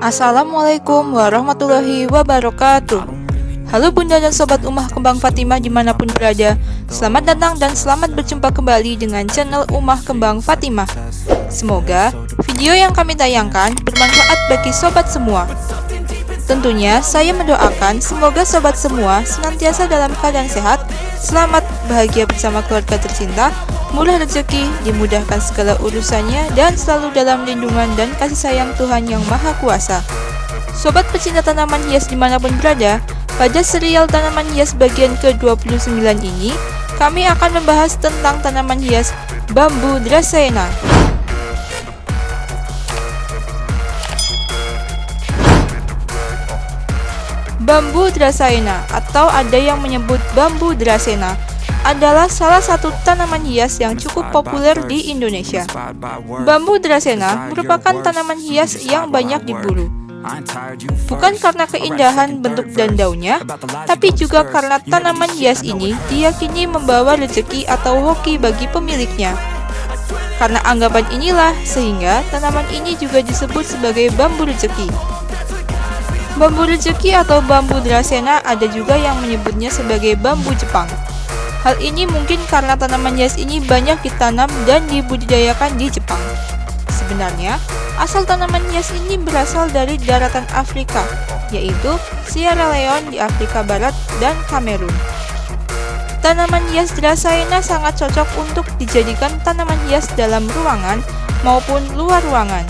Assalamualaikum warahmatullahi wabarakatuh. Halo Bunda dan Sobat Ummah Kembang Fatimah dimanapun berada. Selamat datang dan selamat berjumpa kembali dengan channel Ummah Kembang Fatimah. Semoga video yang kami tayangkan bermanfaat bagi sobat semua. Tentunya saya mendoakan semoga sobat semua senantiasa dalam keadaan sehat, selamat, bahagia bersama keluarga tercinta, murah rezeki, dimudahkan segala urusannya, dan selalu dalam lindungan dan kasih sayang Tuhan Yang Maha Kuasa. Sobat pecinta tanaman hias dimanapun berada, pada serial tanaman hias bagian ke-29 ini, kami akan membahas tentang tanaman hias bambu dracaena. Bambu dracaena, atau ada yang menyebut bambu dracaena, adalah salah satu tanaman hias yang cukup populer di Indonesia. Bambu dracaena merupakan tanaman hias yang banyak diburu. Bukan karena keindahan bentuk dan daunnya, tapi juga karena tanaman hias ini diyakini membawa rezeki atau hoki bagi pemiliknya. Karena anggapan inilah, sehingga tanaman ini juga disebut sebagai bambu rezeki. Bambu rezeki atau bambu dracaena ada juga yang menyebutnya sebagai bambu Jepang. Hal ini mungkin karena tanaman hias ini banyak ditanam dan dibudidayakan di Jepang. Sebenarnya, asal tanaman hias ini berasal dari daratan Afrika, yaitu Sierra Leone di Afrika Barat dan Kamerun. Tanaman hias dracaena sangat cocok untuk dijadikan tanaman hias dalam ruangan maupun luar ruangan.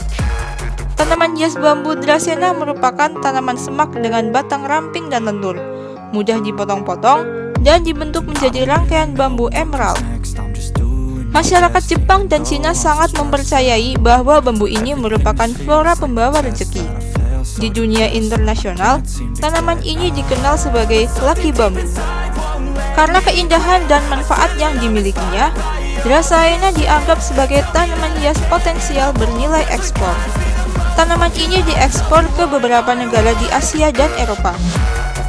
Tanaman hias bambu dracaena merupakan tanaman semak dengan batang ramping dan lentur, mudah dipotong-potong, dan dibentuk menjadi rangkaian bambu emerald. Masyarakat Jepang dan Cina sangat mempercayai bahwa bambu ini merupakan flora pembawa rezeki. Di dunia internasional, tanaman ini dikenal sebagai laki bambu. Karena keindahan dan manfaat yang dimilikinya, dracaena dianggap sebagai tanaman hias potensial bernilai ekspor. Tanaman ini diekspor ke beberapa negara di Asia dan Eropa.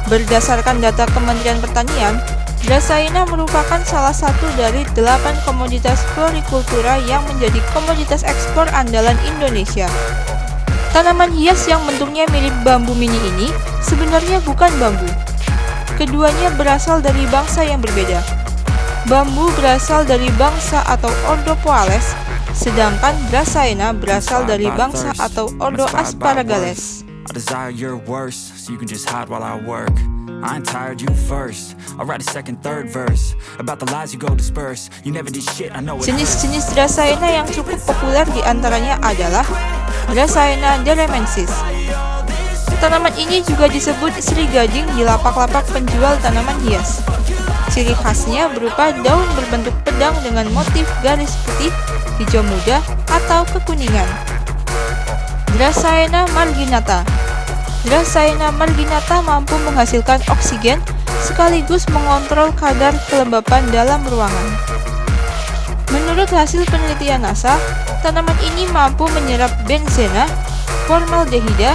Berdasarkan data Kementerian Pertanian, dracaena merupakan salah satu dari 8 komoditas florikultura yang menjadi komoditas ekspor andalan Indonesia. Tanaman hias yang bentuknya mirip bambu mini ini sebenarnya bukan bambu. Keduanya berasal dari bangsa yang berbeda. Bambu berasal dari bangsa atau Ordo Poales, sedangkan dracaena berasal dari bangsa atau Ordo Asparagales. Jenis-jenis dracaena yang cukup populer diantaranya adalah Dracaena delamensis. Tanaman ini juga disebut Sri Gading di lapak-lapak penjual tanaman hias. Ciri khasnya berupa daun berbentuk pedang dengan motif garis putih, hijau muda, atau kekuningan. Dracaena marginata. Dracaena marginata mampu menghasilkan oksigen sekaligus mengontrol kadar kelembapan dalam ruangan. Menurut hasil penelitian NASA, tanaman ini mampu menyerap benzena, formaldehida,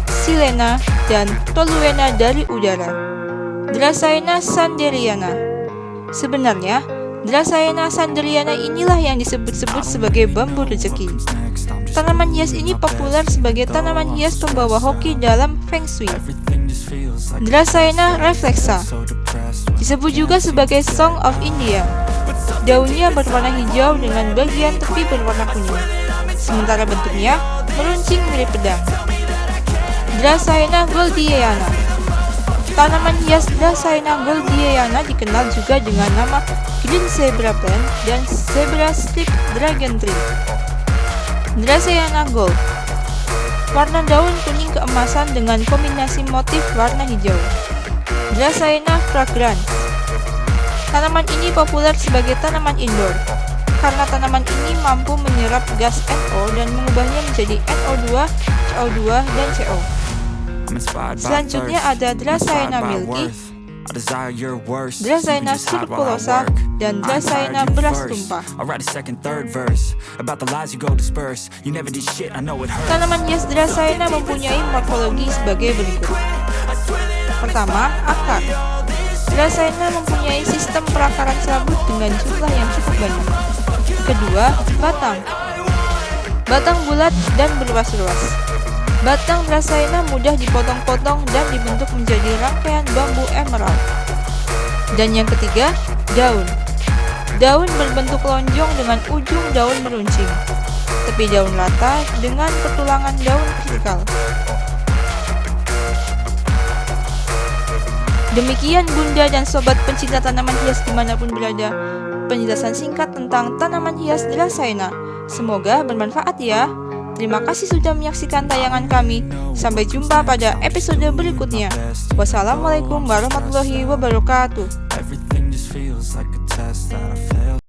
silena, dan toluena dari udara. Dracaena sanderiana. Sebenarnya, Dracaena sanderiana inilah yang disebut-sebut sebagai bambu rezeki. Tanaman hias ini populer sebagai tanaman hias pembawa hoki dalam Feng Shui. Dracaena reflexa disebut juga sebagai Song of India. Daunnya berwarna hijau dengan bagian tepi berwarna kuning, sementara bentuknya meruncing mirip pedang. Dracaena goldieana. Tanaman hias Dracaena goldieana dikenal juga dengan nama Green Zebra Plant dan Zebra Strip Dragon Tree. Dracaena gold. Warna daun kuning keemasan dengan kombinasi motif warna hijau. Dracaena fragrans. Tanaman ini populer sebagai tanaman indoor karena tanaman ini mampu menyerap gas NO dan mengubahnya menjadi NO2, CO2, dan CO. Selanjutnya ada Dracaena milky, Dracaena circulosa, dan Dracaena beras tumpah. Tanaman hias Dracaena mempunyai morfologi sebagai berikut. Pertama, akar. Dracaena mempunyai sistem perakaran serabut dengan jumlah yang cukup banyak. Kedua, batang. Batang bulat dan berluas-luas. Batang Dracaena mudah dipotong-potong dan dibentuk menjadi rangkaian bambu emerald. Dan yang ketiga, daun. Daun berbentuk lonjong dengan ujung daun meruncing, tepi daun rata dengan pertulangan daun vertikal. Demikian Bunda dan Sobat pencinta tanaman hias dimanapun berada, penjelasan singkat tentang tanaman hias Dracaena. Semoga bermanfaat ya. Terima kasih sudah menyaksikan tayangan kami. Sampai jumpa pada episode berikutnya. Wassalamualaikum warahmatullahi wabarakatuh.